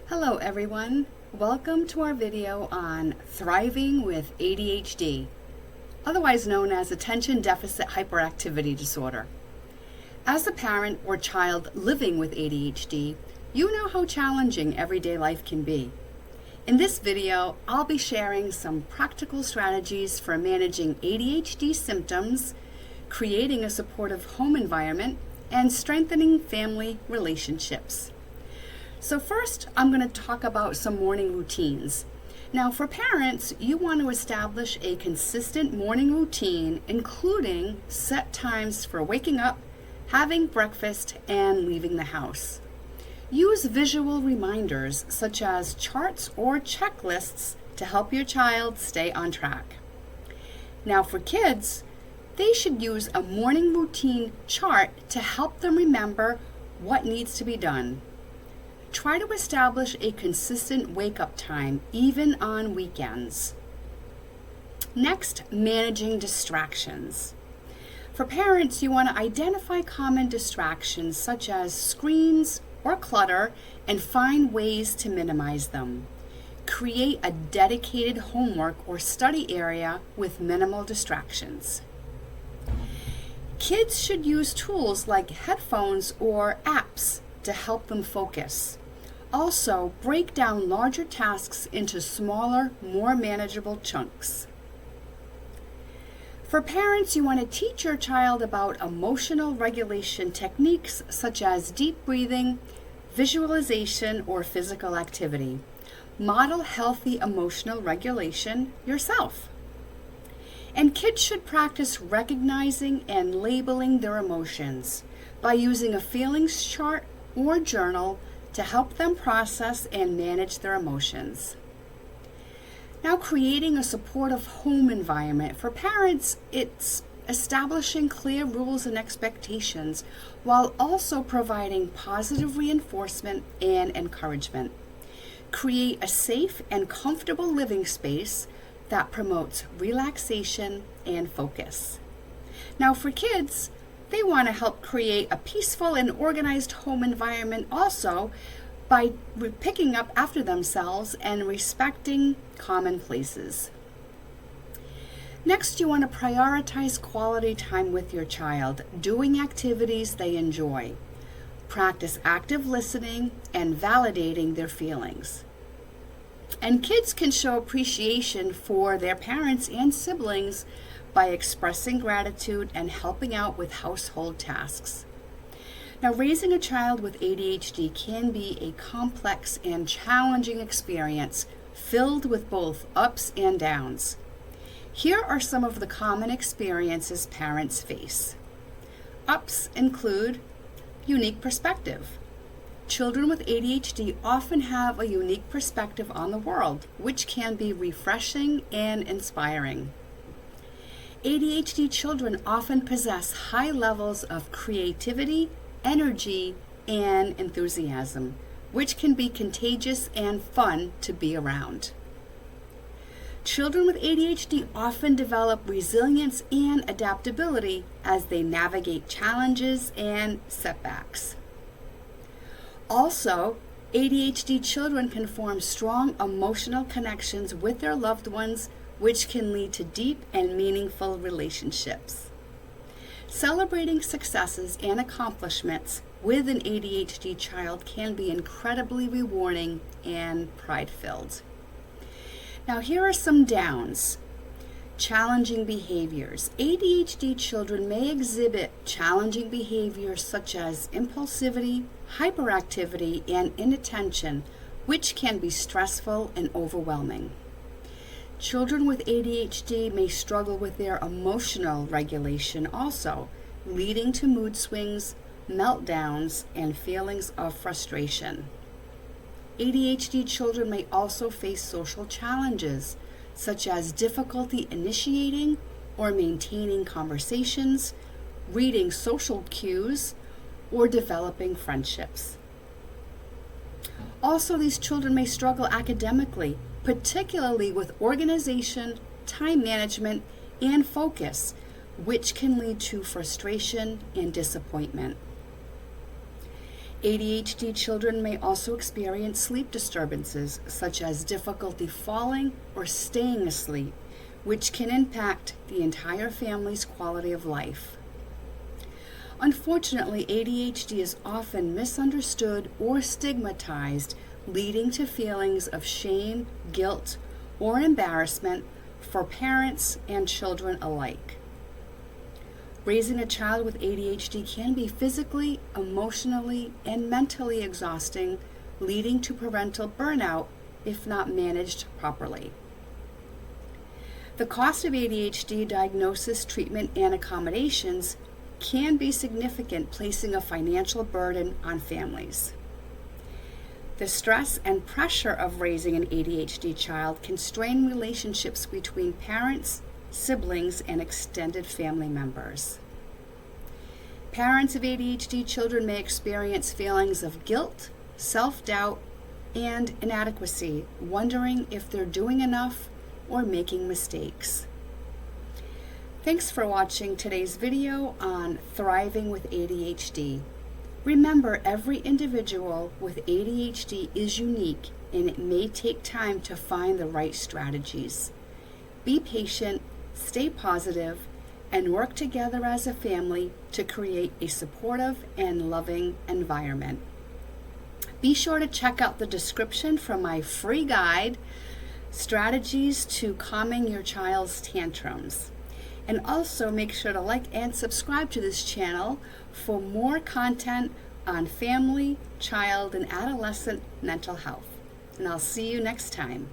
Hello everyone, welcome to our video on thriving with ADHD, otherwise known as Attention Deficit Hyperactivity Disorder. As a parent or child living with ADHD, you know how challenging everyday life can be. In this video, I'll be sharing some practical strategies for managing ADHD symptoms, creating a supportive home environment, and strengthening family relationships. So first, I'm going to talk about some morning routines. Now, for parents, you want to establish a consistent morning routine, including set times for waking up, having breakfast, and leaving the house. Use visual reminders such as charts or checklists to help your child stay on track. Now, for kids, they should use a morning routine chart to help them remember what needs to be done. Try to establish a consistent wake-up time, even on weekends. Next, managing distractions. For parents, you want to identify common distractions such as screens or clutter and find ways to minimize them. Create a dedicated homework or study area with minimal distractions. Kids should use tools like headphones or apps to help them focus. Also, break down larger tasks into smaller, more manageable chunks. For parents, you want to teach your child about emotional regulation techniques such as deep breathing, visualization, or physical activity. Model healthy emotional regulation yourself. And kids should practice recognizing and labeling their emotions by using a feelings chart or journal to help them process and manage their emotions. Now, creating a supportive home environment. For parents, it's establishing clear rules and expectations while also providing positive reinforcement and encouragement. Create a safe and comfortable living space that promotes relaxation and focus. Now, for kids, they want to help create a peaceful and organized home environment also by picking up after themselves and respecting common places. Next, you want to prioritize quality time with your child, doing activities they enjoy. Practice active listening and validating their feelings. And kids can show appreciation for their parents and siblings by expressing gratitude and helping out with household tasks. Now, raising a child with ADHD can be a complex and challenging experience filled with both ups and downs. Here are some of the common experiences parents face. Ups include unique perspective. Children with ADHD often have a unique perspective on the world, which can be refreshing and inspiring. ADHD children often possess high levels of creativity, energy, and enthusiasm, which can be contagious and fun to be around. Children with ADHD often develop resilience and adaptability as they navigate challenges and setbacks. Also, ADHD children can form strong emotional connections with their loved ones, which can lead to deep and meaningful relationships. Celebrating successes and accomplishments with an ADHD child can be incredibly rewarding and pride-filled. Now, here are some downs. Challenging behaviors. ADHD children may exhibit challenging behaviors such as impulsivity, hyperactivity, and inattention, which can be stressful and overwhelming. Children with ADHD may struggle with their emotional regulation also, leading to mood swings, meltdowns, and feelings of frustration. ADHD children may also face social challenges, such as difficulty initiating or maintaining conversations, reading social cues, or developing friendships. Also, these children may struggle academically, particularly with organization, time management, and focus, which can lead to frustration and disappointment. ADHD children may also experience sleep disturbances, such as difficulty falling or staying asleep, which can impact the entire family's quality of life. Unfortunately, ADHD is often misunderstood or stigmatized, leading to feelings of shame, guilt, or embarrassment for parents and children alike. Raising a child with ADHD can be physically, emotionally, and mentally exhausting, leading to parental burnout if not managed properly. The cost of ADHD diagnosis, treatment, and accommodations can be significant, placing a financial burden on families. The stress and pressure of raising an ADHD child can strain relationships between parents, siblings, and extended family members. Parents of ADHD children may experience feelings of guilt, self-doubt, and inadequacy, wondering if they're doing enough or making mistakes. Thanks for watching today's video on thriving with ADHD. Remember, every individual with ADHD is unique, and it may take time to find the right strategies. Be patient, stay positive, and work together as a family to create a supportive and loving environment. Be sure to check out the description for my free guide, Strategies to Calming Your Child's Tantrums. And also make sure to like and subscribe to this channel for more content on family, child, and adolescent mental health. And I'll see you next time.